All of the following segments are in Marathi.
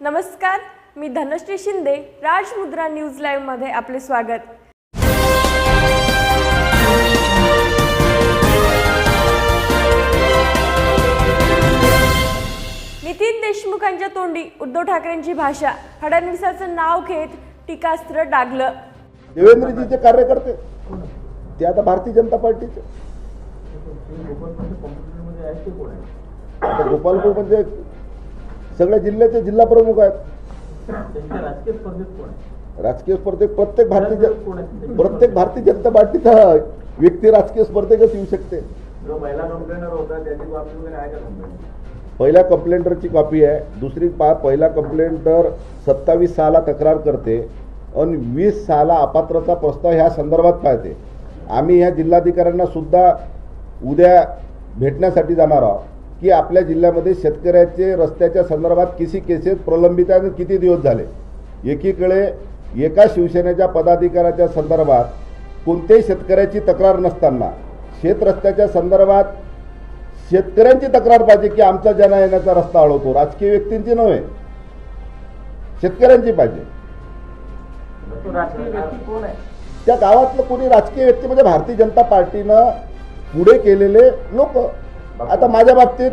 नमस्कार, मी धनश्री शिंदे. राजमुद्रा न्यूज लाईव्ह मध्ये आपले स्वागत. नितीन देशमुखांच्या तोंडी उद्धव ठाकरेंची भाषा. फडणवीसाचं नाव घेत टीकास्त्र डागलं. देवेंद्रजीचे कार्यकर्ते ते आता भारतीय जनता पार्टीचे. गोपालपूर म्हणजे सगळ्या जिल्ह्याचे जिल्हा प्रमुख आहेत. राजकीय स्पर्धेत प्रत्येक भारतीय जनता पार्टीचा व्यक्ती राजकीय स्पर्धेतच येऊ शकते. पहिल्या कंप्लेंटरची कॉपी आहे. दुसरी पहिला कंप्लेंटर 27/6 तक्रार करते आणि 20/6 अपात्रता प्रस्ताव ह्या संदर्भात पाहते. आम्ही ह्या जिल्हाधिकाऱ्यांना सुद्धा उद्या भेटण्यासाठी जाणार आहोत की आपल्या जिल्ह्यामध्ये शेतकऱ्याचे रस्त्याच्या संदर्भात किती केसेस प्रलंबित आहेत, किती दिवस झाले. एकीकडे एका शिवसेनेच्या पदाधिकाऱ्याच्या संदर्भात कोणत्याही शेतकऱ्याची तक्रार नसताना शेत रस्त्याच्या संदर्भात शेतकऱ्यांची तक्रार पाहिजे की आमचा जाण्या येण्याचा रस्ता अडवतो. राजकीय व्यक्तींची नव्हे, शेतकऱ्यांची पाहिजे. त्या गावातलं कोणी राजकीय व्यक्ती म्हणजे भारतीय जनता पार्टीनं पुढे केलेले लोक. आता माझ्या बाबतीत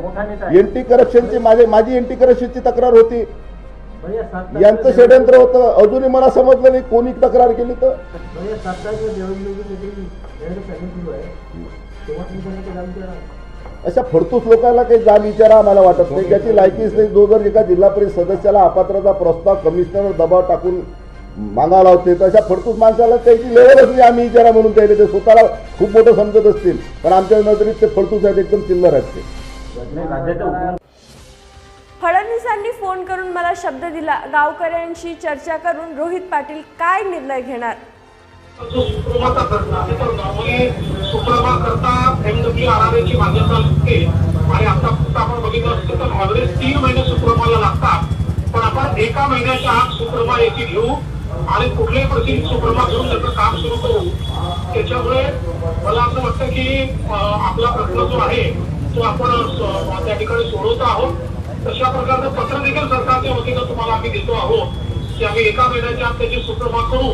एंटी करप्शनची माझी एंटी करप्शनची तक्रार होती. यांचं षडयंत्र होतं. अजूनही मला समजलं नाही कोणी तक्रार केली तर. अशा फडतूस लोकांना काही जाब विचारा आम्हाला वाटत नाही. ज्याची लायकीच नाही. जो जर एका जिल्हा परिषद सदस्याला अपात्रता प्रस्ताव कमिशनर दबाव टाकून मागायला होते तर अशा फडतूस माणसाला त्याची लेवलच नाही आम्ही विचारा म्हणून त्याने ते स्वतःला खूप मोठं समजत असतील, पण आमच्या नजरेत ते फडतूस आहेत, एकदम चिल्लर आहेत ते. फडणवीसांनी फोन करून मला शब्द दिला. गावकऱ्यांशी चर्चा करून रोहित पाटील काय निर्णय घेणार. आणि आता आपण बघितलं असतं तर ॲव्हरेज 3 महिने सुप्रमाला लागतात, पण आपण एका महिन्याच्या आत सुप्रमा एसी घेऊ आणि कुठल्याही परिस्थितीत सुप्रमा घेऊन त्याचं काम सुरू करू. त्याच्यामुळे मला असं वाटतं की आपला प्रश्न जो आहे तो आपण त्या ठिकाणी सोडवत आहोत. तशा प्रकारचं पत्र देखील सरकारच्या वतीनं तुम्हाला आम्ही देतो आहोत की आम्ही एका महिन्याच्या आत त्याची सुप्रमा करू.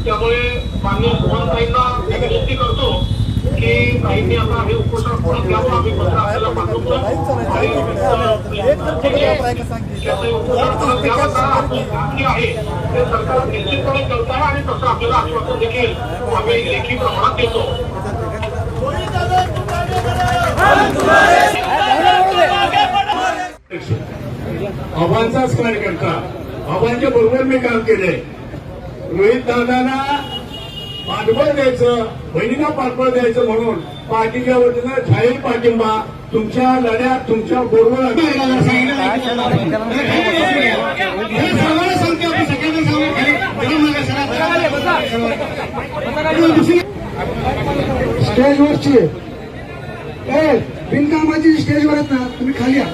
त्यामुळे माननीय सुमनताईंना विनंती करतो की ताईंनी आता हे उपोषण परत घ्यावं. आम्ही पत्र आपल्याला पाठवतो आणि आहे ते सरकार निश्चितपणे करत आहे आणि तसं आपल्याला आश्वासन देखील आम्ही लेखी प्रमाणात देतो. आव्हानचाच कार्यकर्ता, आव्हानच्या बरोबर मी काम केलंय. रोहित दादांना पाठबळ द्यायचं, बहिणींना पाठबळ द्यायचं म्हणून पार्टीच्या वतीनं जाहीर पाठिंबा तुमच्या लढ्यात तुमच्या बरोबर स्टेजवरची बिनकामाची स्टेजवर आहेत ना, तुम्ही खाली या.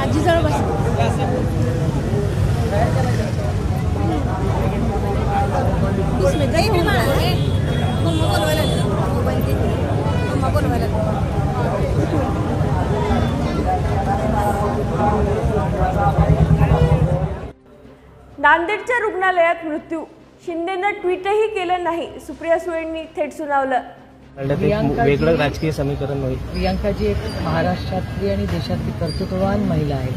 आजी जवळ बस. नांदेडच्या रुग्णालयात मृत्यू. शिंदेनं ट्विटही केलं नाही. सुप्रिया सुळेंनी थेट सुनावलं. वेगळं राजकीय समीकरण होईल. प्रियांकाजी एक महाराष्ट्रातली आणि देशातली कर्तृत्ववान महिला आहे.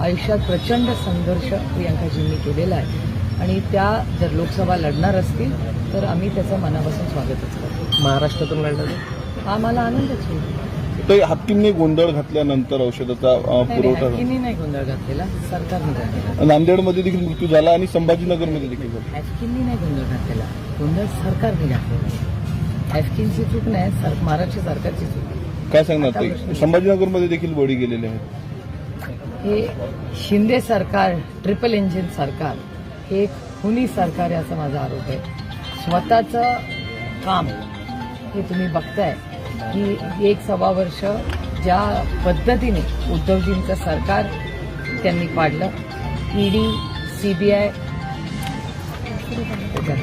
आयुष्यात प्रचंड संघर्ष प्रियांकाजींनी केलेला आहे आणि त्या जर लोकसभा लढणार असतील तर आम्ही त्याचं मनापासून स्वागतच करतो. महाराष्ट्रातून लढणार आम्हाला आनंदच होईल. हत्तींनी गोंधळ घातल्यानंतर औषधाचा पुरवठा हॅफकिननी नाही गोंधळ घातलेला, सरकारने घातलेला. नांदेडमध्ये देखील मृत्यू झाला आणि संभाजीनगरमध्ये देखील झाला. हॅफकिननी नाही गोंधळ घातलेला, गोंधळ सरकारने घातलेला. हॅफकिनची चूक नाही, महाराष्ट्र सरकारची चूक. काय सांगणार संभाजीनगरमध्ये देखील बळी गेलेले आहेत. हे शिंदे सरकार, ट्रिपल इंजिन सरकार हे एक खुनी सरकार आहे असा माझा आरोप आहे. स्वतःचं काम हे तुम्ही बघताय की 1-1.25 वर्ष ज्या पद्धतीने उद्धवजींचं सरकार त्यांनी पाडलं, ईडी, CBI त्याच्या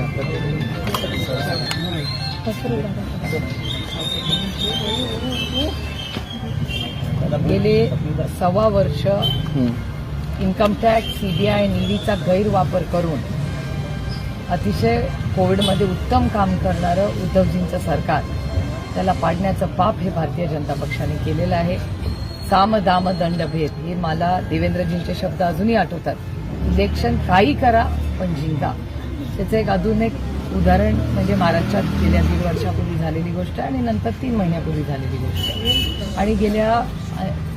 गेले 1.25 वर्ष इन्कम टॅक्स, सीबीआय, ईडीचा गैरवापर करून अतिशय कोविडमध्ये उत्तम काम करणारं उद्धवजींचं सरकार, त्याला पाडण्याचं पाप हे भारतीय जनता पक्षाने केलेलं आहे. साम दाम दंडभेद हे मला देवेंद्रजींचे शब्द अजूनही आठवतात. इलेक्शन काही करा पण जिंका. त्याचं एक अजून एक उदाहरण म्हणजे महाराष्ट्रात गेल्या 1.5 वर्षापूर्वी झालेली गोष्ट आणि नंतर 3 महिन्यापूर्वी झालेली गोष्ट. आणि गेल्या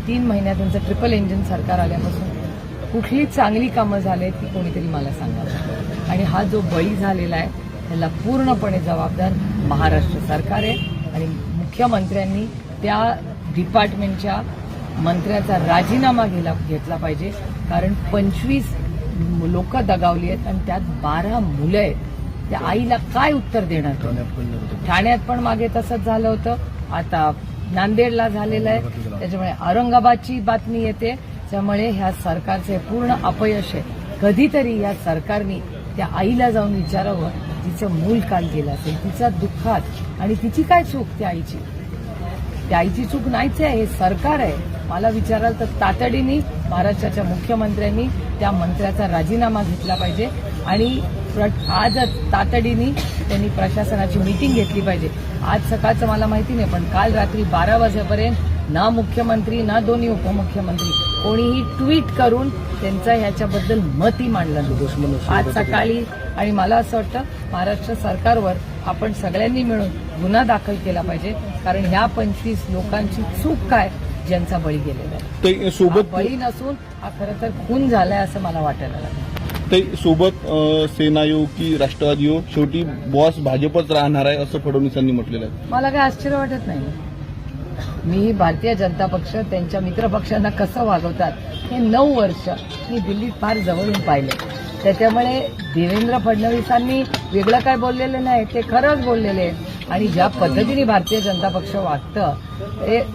3 महिन्यात त्यांचं ट्रिपल इंजिन सरकार आल्यापासून कुठली चांगली कामं झाली ती कोणीतरी मला सांगावं. आणि हा जो बळी झालेला आहे त्याला पूर्णपणे जबाबदार महाराष्ट्र सरकार आहे. आणि मुख्यमंत्र्यांनी त्या डिपार्टमेंटच्या मंत्र्याचा राजीनामा घेतला पाहिजे. कारण 25 लोक दगावली आहेत आणि त्यात 12 मुलं आहेत. त्या आईला काय उत्तर देणार? ठाण्यात पण मागे तसंच झालं होतं, आता नांदेडला झालेलं आहे. त्याच्यामुळे औरंगाबादची बातमी येते. त्यामुळे ह्या सरकारचे पूर्ण अपयश आहे. कधीतरी या सरकारने त्या आईला जाऊन विचारावं तिचं मूल काल गेलं असेल, तिचा दुःखात, आणि तिची काय चूक त्या आईची? त्या आईची चूक नाहीच आहे, हे सरकार आहे. मला विचाराल तर तातडीने महाराष्ट्राच्या मुख्यमंत्र्यांनी त्या मंत्र्याचा राजीनामा घेतला पाहिजे आणि आजच तातडीने त्यांनी प्रशासनाची मीटिंग घेतली पाहिजे. आज सकाळचं मला माहिती नाही, पण काल रात्री 12 वाजेपर्यंत ना मुख्यमंत्री ना दोन्ही उपमुख्यमंत्री कोणीही ट्विट करून त्यांचं ह्याच्याबद्दल मतही मांडलं नाही. आज सकाळी आणि मला असं वाटतं महाराष्ट्र सरकारवर आपण सगळ्यांनी मिळून गुन्हा दाखल केला पाहिजे. कारण ह्या 25 लोकांची चूक काय ज्यांचा बळी गेलेला आहे. सोबत बळी नसून हा खरं तर खून झालाय असं मला वाटायला लागलं. सोबत सेना येऊ की राष्ट्रवादी येऊ, शेवटी बॉस भाजपच राहणार आहे असं फडणवीसांनी म्हटलेलं आहे. मला काही आश्चर्य वाटत नाही. मी भारतीय जनता पक्ष त्यांच्या मित्रपक्षांना कसं वागवतात हे 9 वर्ष मी दिल्लीत फार जवळून पाहिले. त्याच्यामुळे देवेंद्र फडणवीसांनी वेगळं काय बोललेलं नाही, ते खरंच बोललेले आहेत. आणि ज्या पद्धतीने भारतीय जनता पक्ष वागतं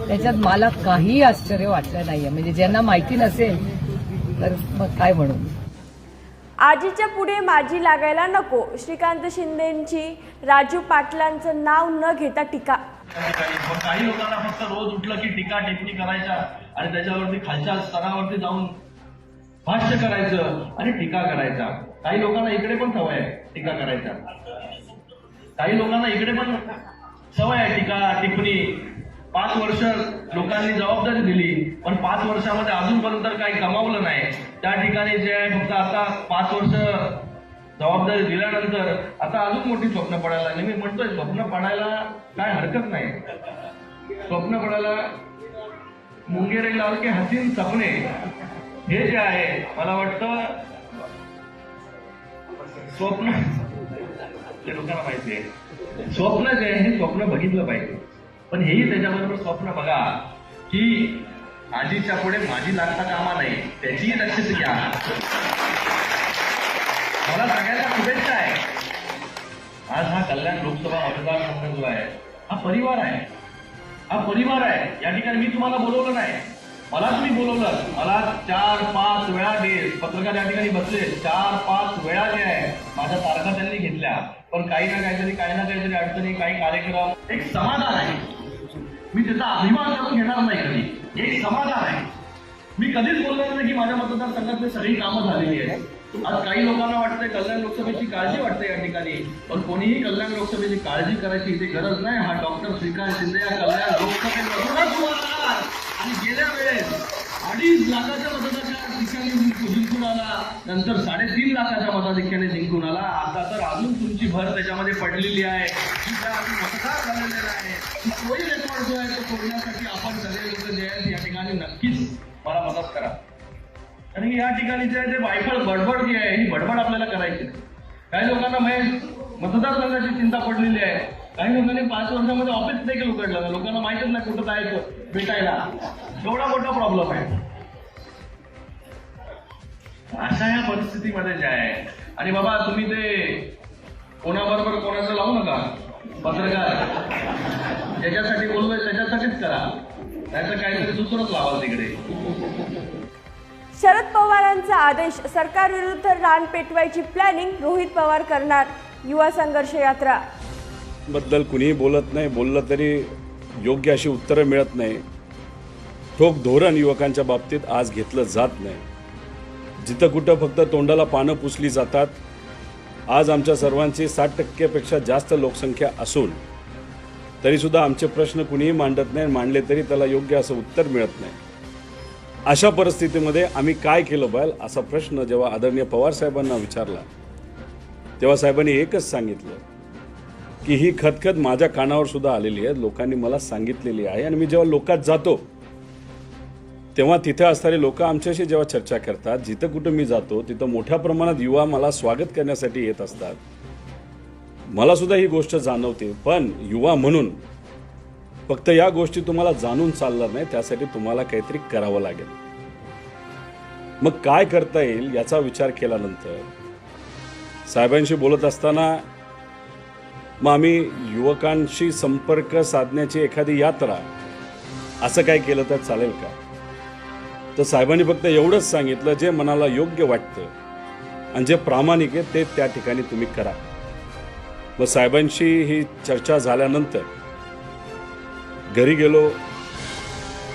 त्याच्यात मला काही आश्चर्य वाटलं नाहीये. म्हणजे ज्यांना माहिती नसेल तर मग काय म्हणू. आजीच्या पुढे माझी लागायला नको, श्रीकांत शिंदेंची राजू पाटलांचं नाव न घेता टीका. काही लोकांना फक्त रोज उठलं की टीका टिप्पणी करायच्या आणि त्याच्यावरती खालच्या स्तरावरती जाऊन भाष्य करायचं आणि टीका करायचा. काही लोकांना इकडे पण सवय आहे टीका करायचा. काही लोकांना इकडे पण सवय आहे टीका टिप्पणी. 5 वर्ष लोकांनी जबाबदारी दिली पण 5 वर्षामध्ये अजूनपर्यंत काही कमावलं नाही. त्या ठिकाणी जे आहे फक्त आता 5 वर्ष जबाबदारी दिल्यानंतर आता अजून मोठी स्वप्न पडायला लागली. मी म्हणतोय स्वप्न पडायला काय हरकत नाही. स्वप्न पडायला मुंगेरे लाल के हसीन सपने हे जे आहे मला वाटतं स्वप्न ते लोकांना माहिती आहे. स्वप्न जे आहे हे स्वप्न बघितलं पाहिजे. पण हेही त्याच्याबरोबर स्वप्न बघा की आजीच्या पुढे माझी लागता कामा नाही, त्याचीही दक्षता घ्या. मला सगळ्यांना शुभेच्छा आहे. आज हा कल्याण लोकसभा मतदारसंघ जो आहे हा परिवार आहे. हा परिवार आहे. या ठिकाणी मी तुम्हाला बोलवलं नाही, मला तुम्ही बोलवलं. मला 4-5 वेळा पत्रकार या ठिकाणी बसले. 4-5 वेळा जे आहे माझ्या तारखा त्यांनी घेतल्या. पण काही ना काहीतरी अडचणी, काही कार्यक्रम, एक समाधान आहे. मी त्याचा अभिमान करून घेणार नाही कधी. एक समाधान आहे. मी कधीच बोलणार नाही की माझ्या मतदारसंघातली सगळी कामं झालेली आहेत. आज काही लोकांना वाटतंय कल्याण लोकसभेची काळजी वाटते या ठिकाणी, पण कोणीही कल्याण लोकसभेची काळजी करायची इथे गरज नाही. हा डॉक्टर श्रीकांत शिंदे या कल्याण लोकसभेमधूनच आणि गेल्या वेळेस 2.5 लाखाच्या मताधिक्याने जिंकून आला, नंतर 3.5 लाखाच्या मताधिक्याने जिंकून आला. आता तर अजून तुमची भर त्याच्यामध्ये पडलेली आहे. मतदार झालेला आहे. तोही रेकॉर्ड जो आहे तो तोडण्यासाठी आपण सगळे लोक जे आहेत या ठिकाणी नक्कीच मला मदत करा. आणि या ठिकाणी जे आहे ते वायफळ बडबड जी आहे ही बडबड आपल्याला करायची नाही. काही लोकांना मतदारसंघाची चिंता पडलेली आहे. काही लोकांनी 5 वर्षामध्ये ऑफिस देखील उघडलं, लोकांना माहितच नाही कुठं जायचं भेटायला. एवढा मोठा प्रॉब्लेम आहे. अशा या परिस्थितीमध्ये जे आहे आणि बाबा तुम्ही ते कोणाबरोबर कोणाचं लावू नका. पत्रकार ज्याच्यासाठी बोललोय त्याच्यासाठीच करा, नाहीतर काहीतरी दुसरंच लावाल तिकडे. शरद पवारांचा आदेश, सरकारविरुद्ध रान पेटवायची प्लॅनिंग, रोहित पवार करणार युवा संघर्ष यात्रा. युवकांबद्दल कुणीही बोलत नाही, बोललं तरी योग्य अशी उत्तरं मिळत नाही. ठोक धोरण युवकांच्या बाबतीत आज घेतलं जात नाही. जिथं कुठं फक्त तोंडाला पानं पुसली जातात. आज आमच्या सर्वांची 60% जास्त लोकसंख्या असून तरीसुद्धा आमचे प्रश्न कुणीही मांडत नाही, मांडले तरी त्याला योग्य असं उत्तर मिळत नाही. अशा परिस्थितीमध्ये आम्ही काय केलं पाहिजे असा प्रश्न जेव्हा आदरणीय पवार साहेबांना विचारला तेव्हा साहेबांनी एकच सांगितलं की ही खतखत माझ्या कानावर सुद्धा आलेली आहे, लोकांनी मला सांगितलेली आहे. आणि मी जेव्हा लोकात जातो तेव्हा तिथे असणारे लोक आमच्याशी जेव्हा चर्चा करतात, जिथं कुठं मी जातो तिथं मोठ्या प्रमाणात युवा मला स्वागत करण्यासाठी येत असतात. मला सुद्धा ही गोष्ट जाणवते. पण युवा म्हणून फक्त या गोष्टी तुम्हाला जाणून चालणार नाही, त्यासाठी तुम्हाला काहीतरी करावं लागेल. मग काय करता येईल याचा विचार केल्यानंतर साहेबांशी बोलत असताना मग आम्ही युवकांशी संपर्क साधण्याची एखादी यात्रा असं काय केलं तर चालेल का? तर साहेबांनी फक्त एवढंच सांगितलं, जे मनाला योग्य वाटतं आणि जे प्रामाणिक आहे ते त्या ठिकाणी तुम्ही करा. मग साहेबांशी ही चर्चा झाल्यानंतर घरी गेलो,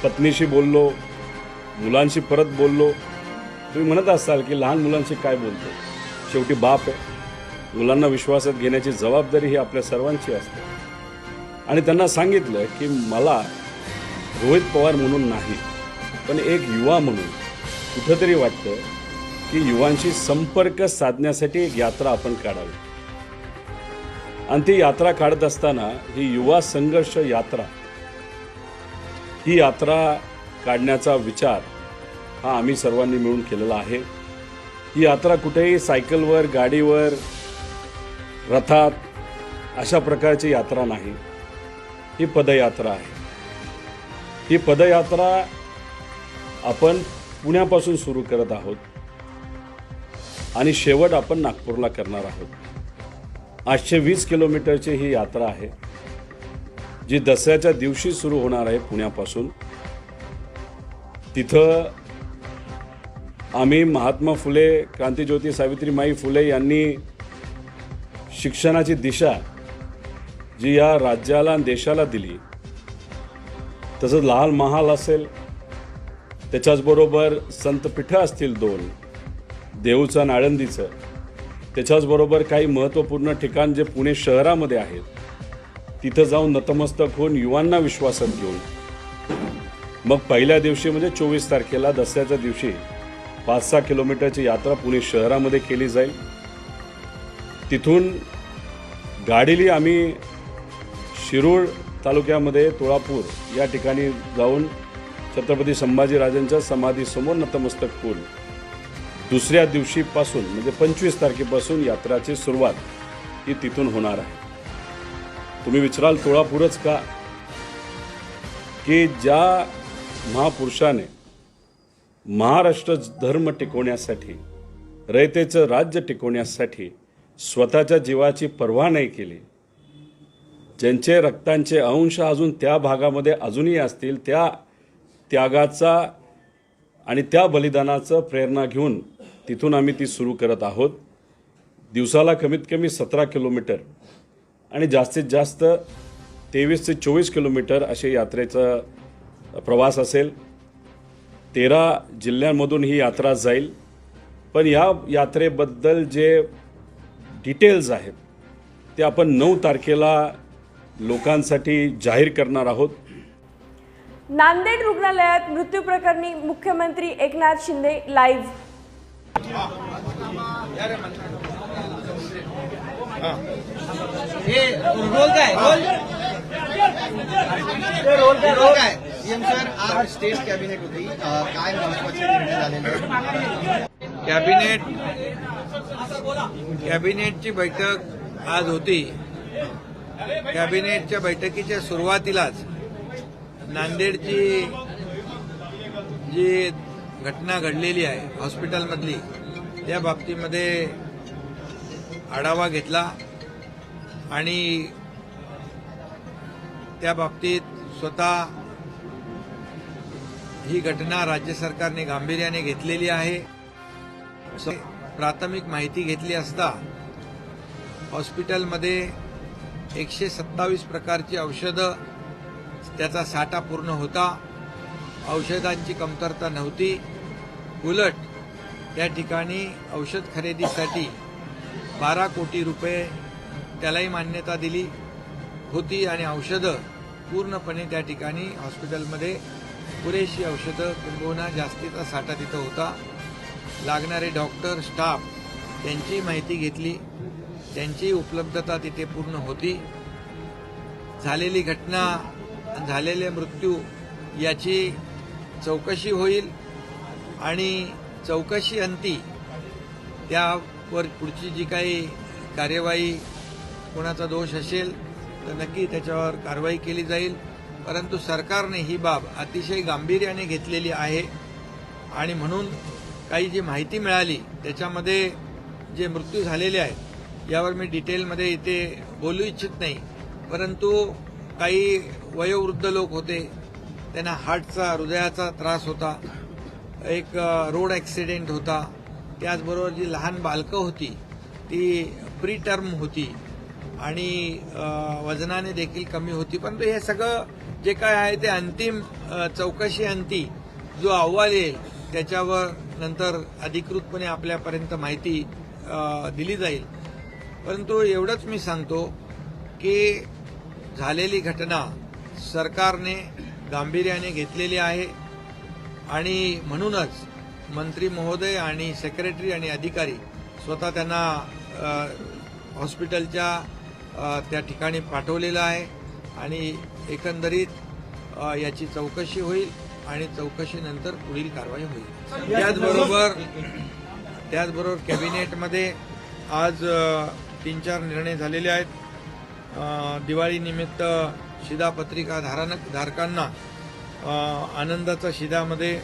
पत्नीशी बोललो, मुलांशी परत बोललो. तुम्ही म्हणत असाल की लहान मुलांशी काय बोलतो, शेवटी बाप आहे. मुलांना विश्वासात घेण्याची जबाबदारी ही आपल्या सर्वांची असते. आणि त्यांना सांगितलं की मला रोहित पवार म्हणून नाही, पण एक युवा म्हणून कुठंतरी वाटतं की युवांशी संपर्क साधण्यासाठी एक यात्रा आपण काढावी. आणि ती यात्रा काढत असताना ही युवा संघर्ष यात्रा, ही यात्रा काढण्याचा विचार हा आम्ही सर्वांनी मिळून केलेला आहे. ही यात्रा कुठेही सायकलवर, गाडीवर, रथात अशा प्रकारची यात्रा नाही. ही पदयात्रा आहे. ही पदयात्रा आपण पुण्यापासून सुरू करत आहोत आणि शेवट आपण नागपूरला करणार आहोत. 820 किलोमीटरची ही यात्रा आहे, जी दसऱ्याच्या दिवशी सुरू होणार आहे पुण्यापासून. तिथं आम्ही महात्मा फुले, क्रांतिज्योती सावित्रीमाई फुले यांनी शिक्षणाची दिशा जी या राज्याला आणि देशाला दिली, तसंच लाल महाल असेल, त्याच्याचबरोबर संतपीठं असतील 2, देऊचं आणि आळंदीचं, त्याच्याचबरोबर काही महत्त्वपूर्ण ठिकाण जे पुणे शहरामध्ये आहेत, तिथं जाऊन नतमस्तक होऊन युवांना विश्वासात घेऊन मग पहिल्या दिवशी म्हणजे 24 तारखेला दसऱ्याच्या दिवशी 5-6 किलोमीटरची यात्रा पुणे शहरामध्ये केली जाईल. तिथून गाडीली आम्ही शिरूर तालुक्यामध्ये तुळापूर या ठिकाणी जाऊन छत्रपती संभाजीराजांच्या समाधीसमोर नतमस्तक होऊन दुसऱ्या दिवशीपासून म्हणजे 25 तारखेपासून यात्राची सुरुवात ही तिथून होणार आहे. तुम्ही विचाराल तुळापूरच का? की ज्या महापुरुषाने महाराष्ट्र धर्म टिकवण्यासाठी, रयतेचं राज्य टिकवण्यासाठी स्वतःच्या जीवाची पर्वा नाही केली, ज्यांचे रक्तांचे अंश अजून त्या भागामध्ये अजूनही असतील, त्या त्यागाचा आणि त्या बलिदानाचं प्रेरणा घेऊन तिथून आम्ही ती सुरू करत आहोत. दिवसाला कमीत कमी 17 किलोमीटर आणि जास्तीत जास्त 23 ते 24 किलोमीटर असे यात्रेचा प्रवास असेल. 13 जिल्ह्यांमधून ही यात्रा जाईल. पण या यात्रेबद्दल जे डिटेल्स आहेत ते आपण 9 तारखेला लोकांसाठी जाहीर करणार आहोत. नांदेड रुग्णालयात मृत्यू प्रकरणी मुख्यमंत्री Eknath Shinde live. CM sir, आज स्टेट कॅबिनेट होती, काय महत्त्वाचे निर्णय झालेले? कॅबिनेटची बैठक आज होती. कॅबिनेटच्या बैठकीच्या सुरुवातीलाच नांदेडची जी घटना घडलेली आहे हॉस्पिटलमधली, त्या बाबतीमध्ये आढावा घेतला आणि त्या बाबतीत स्वतः ही घटना राज्य सरकारने गांभीर्याने घेतलेली आहे. प्राथमिक माहिती घेतली असता हॉस्पिटलमध्ये 127 प्रकारची औषधं, त्याचा साठा पूर्ण होता. औषधांची कमतरता नव्हती. उलट त्या ठिकाणी औषध खरेदीसाठी 12 कोटी रुपये त्यालाही मान्यता दिली होती आणि औषधं पूर्णपणे त्या ठिकाणी हॉस्पिटलमध्ये पुरेशी औषधं किंबहुना जास्तीचा साठा तिथं होता. लागणारे डॉक्टर, स्टाफ त्यांची माहिती घेतली, त्यांची उपलब्धता तिथे पूर्ण होती. झालेली घटना, झालेले मृत्यू याची चौकशी होईल आणि चौकशी अंती त्यावर पुढची जी काही कार्यवाही, कोणाचा दोष असेल तर नक्की त्याच्यावर कारवाई केली जाईल. परंतु सरकारने ही बाब अतिशय गांभीर्याने घेतलेली आहे आणि म्हणून काही जी माहिती मिळाली त्याच्यामध्ये जे मृत्यू झालेले आहेत यावर मी डिटेलमध्ये इथे बोलू इच्छित नाही. परंतु काही वयोवृद्ध लोक होते, त्यांना हार्टचा, हृदयाचा त्रास होता. एक रोड ॲक्सिडेंट होता. त्याचबरोबर जी लहान बालकं होती ती प्री टर्म होती आणि वजनाने देखील कमी होती. परंतु हे सगळं जे काय आहे ते अंतिम चौकशी अंती जो अहवाल येईल त्याच्यावर नंतर अधिकृतपणे आपल्यापर्यंत माहिती दिली जाईल. परंतु एवढंच मी सांगतो की झालेली घटना सरकारने गांभीर्याने घेतलेली आहे आणि म्हणूनच मंत्री महोदय आणि सेक्रेटरी आणि अधिकारी स्वतः त्यांना हॉस्पिटलच्या त्या ठिकाणी पाठवलेलं आहे आणि एकंदरीत याची चौकशी होईल आणि चौकशीनंतर पुढील कारवाई होईल. त्याचबरोबर कॅबिनेटमध्ये आज 3-4 निर्णय झालेले आहेत. दिवाळीनिमित्त शिधापत्रिका धारकांना आनंदाचा शिधामध्ये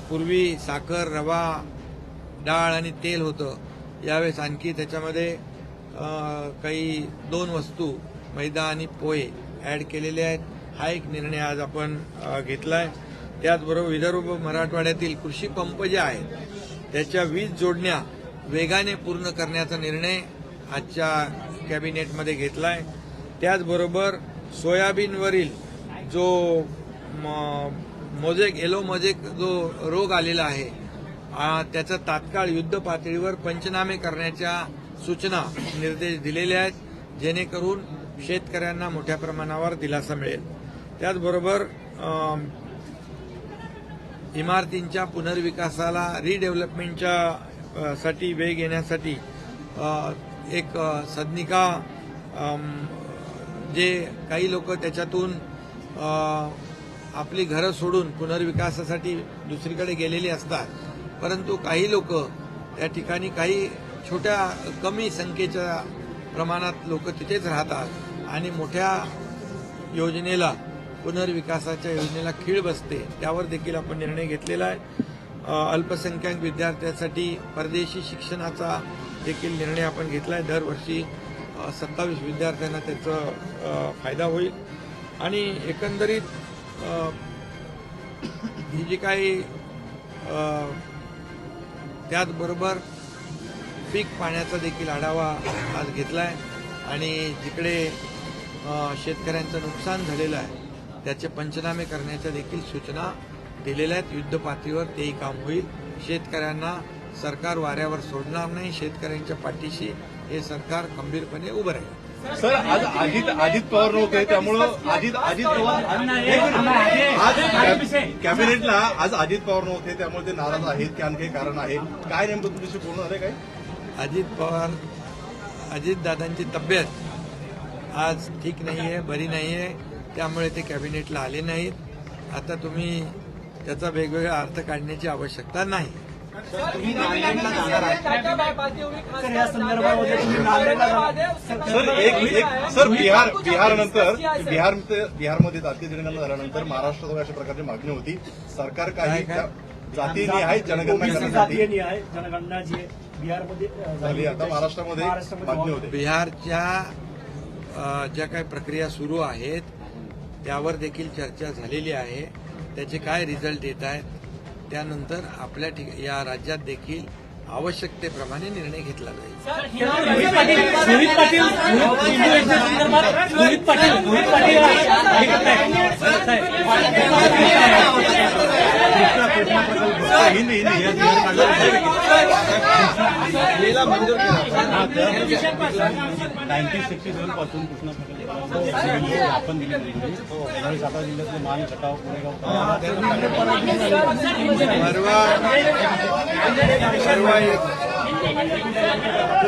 पूर्वी साखर, रवा, डाळ आणि तेल होतं. यावेळेस आणखी त्याच्यामध्ये काही 2 वस्तू, मैदा आणि पोहे ॲड केलेले आहेत. हा एक निर्णय आज आपण घेतलाय. त्याचबरोबर विदर्भ मराठवाड्यातील कृषी पंप जे आहेत त्याच्या 20 जोडण्या वेगाने पूर्ण करण्याचा निर्णय आजच्या कॅबिनेटमध्ये घेतलाय. त्याचबरोबर सोयाबीनवरील जो येलो मोजेक जो रोग आलेला आहे त्याचा तात्काळ युद्ध पातळीवर पंचनामे करण्याच्या सूचना, निर्देश दिलेले आहेत, जेणेकरून शेतकऱ्यांना मोठ्या प्रमाणावर दिलासा मिळेल. त्याचबरोबर इमारतींच्या पुनर्विकासाला, रिडेव्हलपमेंटच्या साठी वेग येण्यासाठी एक सदनिका, जे काही लोक त्याच्यातून आपली घरं सोडून पुनर्विकासासाठी दुसरीकडे गेलेली असतात, परंतु काही लोक त्या ठिकाणी काही छोट्या कमी संख्येच्या प्रमाणात लोक तिथेच राहतात आणि मोठ्या योजनेला, पुनर्विकासाच्या योजनेला खीळ बसते. त्यावर देखील आपण निर्णय घेतलेला आहे. अल्पसंख्याक विद्यार्थ्यांसाठी परदेशी शिक्षणाचा देखील निर्णय आपण घेतला आहे. दरवर्षी 27 विद्यार्थ्यांना त्याचा फायदा होईल आणि एकंदरीत ही जी काही त्याचबरोबर पीक पाण्याचा देखील आढावा आज घेतला आहे आणि जिकडे शेतकऱ्यांचं नुकसान झालेलं आहे त्याचे पंचनामे करण्याच्या देखील सूचना दिलेल्या आहेत. युद्ध पातळीवर तेही काम होईल. शेतकऱ्यांना सरकार वाऱ्यावर सोडणार नाही. शेतकऱ्यांच्या पाठीशी हे सरकार खंबीरपणे उभं राहील. सर, आज अजित पवार नव्हते त्यामुळं अजित पवार कॅबिनेटला आज अजित पवार नव्हते त्यामुळे ते नाराज आहेत की आणखी कारण आहे काय, नेमकं तुमच्याशी बोलणार आहे काय? अजितदादांची तब्येत आज ठीक नाहीये, बरी नाहीये, त्यामुळे ते कॅबिनेटला आले नाहीत. आता तुम्ही त्याचा वेगवेगळा अर्थ काढण्याची आवश्यकता नाही. सर, बिहारमध्ये जातीय जनगणना झाल्यानंतर महाराष्ट्रात अशा प्रकारची मागणी होती. सरकार काही जातीय निहाय जनगणना करण्यासाठी जनगणना जी बिहारमध्ये झाली, आता महाराष्ट्रामध्ये मागणी होती. बिहारच्या ज्या काही प्रक्रिया सुरू आहेत त्यावर देखील चर्चा झालेली आहे. त्याचे काय रिझल्ट येत आहेत त्यानंतर आपल्या या राज्यात देखील आवश्यकतेप्रमाणे निर्णय घेतला जाईल. मंजूर केला 1967 पासून कृष्णा प्रकल्प आपण दिली सातारा जिल्ह्यातले मान खटाव कोरेगाव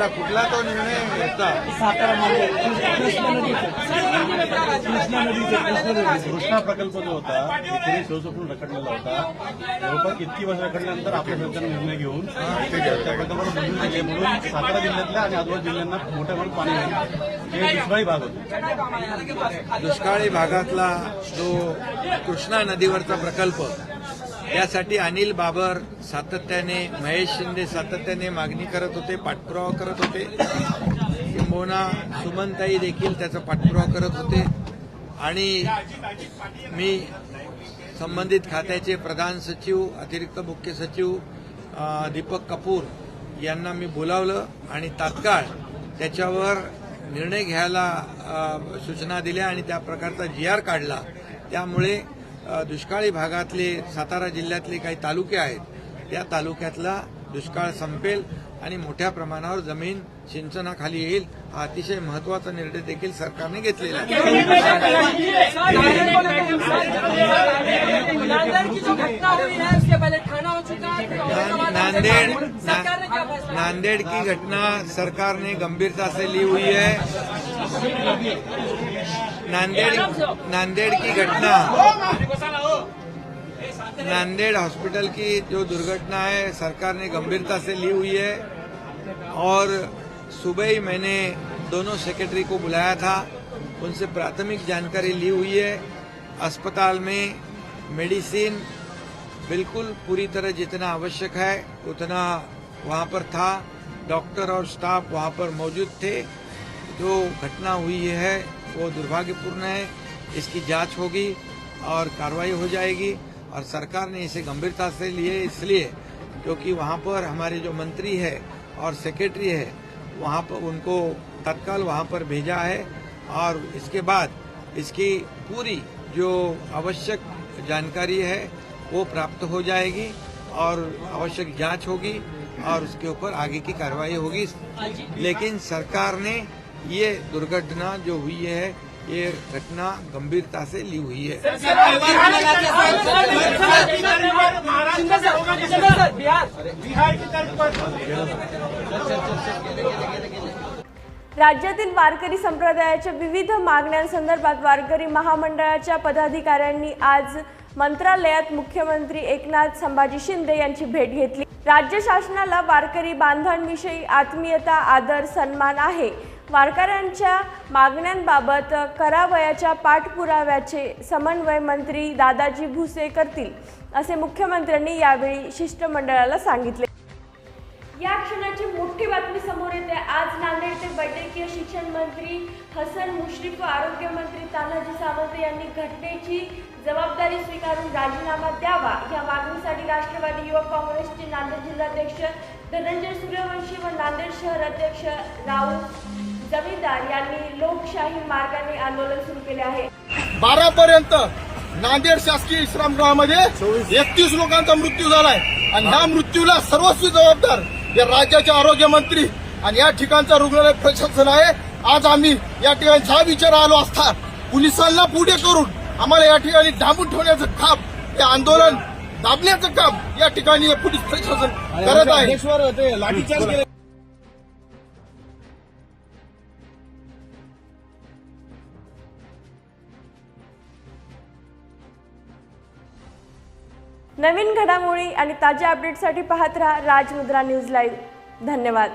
कुठला तो निर्णय घेतला कृष्णा प्रकल्प जो होता तिथे शिवसपून रखडलेला होता. जवळपास इतकी वर्ष रखडल्यानंतर आपल्या सरकारने निर्णय घेऊन त्या प्रकल्पाला मंजूर केले म्हणून सातारा जिल्ह्यातल्या आणि आजूबाजू जिल्ह्यांना मोठ्या प्रमाणात पाणी मिळेल. हे दुष्काळी भाग होते. दुष्काळी भागातला जो कृष्णा नदीवरचा प्रकल्प त्यासाठी अनिल बाबर सातत्याने, महेश शिंदे सातत्याने मागणी करत होते, पाठपुरावा करत होते. किंबहुना सुमनताई देखील त्याचा पाठपुरावा करत होते आणि मी संबंधित खात्याचे प्रधान सचिव, अतिरिक्त मुख्य सचिव दीपक कपूर यांना मी बोलावलं आणि तात्काळ त्याच्यावर निर्णय घ्यायला सूचना दिल्या आणि त्या प्रकारचा GR काढला. त्यामुळे दुष्काळी भागातले सातारा जिल्ह्यातले काही तालुके आहेत त्या तालुक्यातला दुष्काळ संपेल आणि मोठ्या प्रमाणावर जमीन सिंचनाखाली येईल. हा अतिशय महत्वाचा निर्णय देखील सरकारने घेतलेला आहे. नांदेड़ की घटना सरकार ने गंभीरता से ली हुई है. नांदेड़ की घटना, नांदेड़ हॉस्पिटल की जो दुर्घटना है सरकार ने गंभीरता से ली हुई है और सुबह ही मैंने दोनों सेक्रेटरी को बुलाया था, उनसे प्राथमिक जानकारी ली हुई है. अस्पताल में मेडिसिन बिल्कुल पूरी तरह जितना आवश्यक है उतना वहाँ पर था. डॉक्टर और स्टाफ वहाँ पर मौजूद थे. जो घटना हुई है वो दुर्भाग्यपूर्ण है. इसकी जांच होगी और कार्रवाई हो जाएगी और सरकार ने इसे गंभीरता से लिए इसलिए क्योंकि वहाँ पर हमारे जो मंत्री है और सेक्रेटरी है वहाँ पर उनको तत्काल वहाँ पर भेजा है और इसके बाद इसकी पूरी जो आवश्यक जानकारी है वो प्राप्त हो जाएगी और आवश्यक जांच होगी और उसके ऊपर आगे की कार्रवाई होगी. लेकिन सरकार ने ये दुर्घटना जो हुई है ये घटना गंभीरता से ली हुई है. राज्यातील वारकरी संप्रदायाच्या विविध मागण्यांसंदर्भात वारकरी महामंडळाच्या पदाधिकाऱ्यांनी आज मंत्रालयात मुख्यमंत्री एकनाथ संभाजी शिंदे यांची भेट घेतली. राज्य शासनाला वारकरी बांधवांविषयी आत्मीयता, आदर, सन्मान आहे. वारकऱ्यांच्या मागण्यांबाबत करावयाच्या पाठपुराव्याचे समन्वय मंत्री दादाजी भुसे करतील असे मुख्यमंत्र्यांनी यावेळी शिष्टमंडळाला सांगितले. या क्षणाची मोठी बातमी समोर येते. आज नांदेडचे वैद्यकीय शिक्षण मंत्री हसन मुश्रीफ व आरोग्य मंत्री तानाजी सावंत यांनी घटनेची जबाबदारी स्वीकारून राजीनामा द्यावा या मागणीसाठी राष्ट्रवादी युवक काँग्रेसचे नांदेड जिल्हाध्यक्ष धनंजय सूर्यवंशी व नांदेड शहर अध्यक्ष राहुल जमीदार यांनी लोकशाही मार्गाने आंदोलन सुरू केले आहे. 12 पर्यंत नांदेड शासकीय विश्रामगृहामध्ये 31 लोकांचा मृत्यू झालाय आणि ह्या मृत्यूला सर्वस्वी जबाबदार या राज्याचे आरोग्य मंत्री आणि या ठिकाणचा रुग्णालय प्रशासन आहे. आज आम्ही या ठिकाणी हा विचार आलो असता पोलिसांना पुढे करून आम्हाला या ठिकाणी डांबून ठेवण्याचं काम, हे आंदोलन दाबण्याचं काम या ठिकाणी पोलीस प्रशासन करत आहे. नवीन घडामोडी आणि ताज्या अपडेटसाठी पाहत रहा राजमुद्रा न्यूज लाईव्ह. धन्यवाद.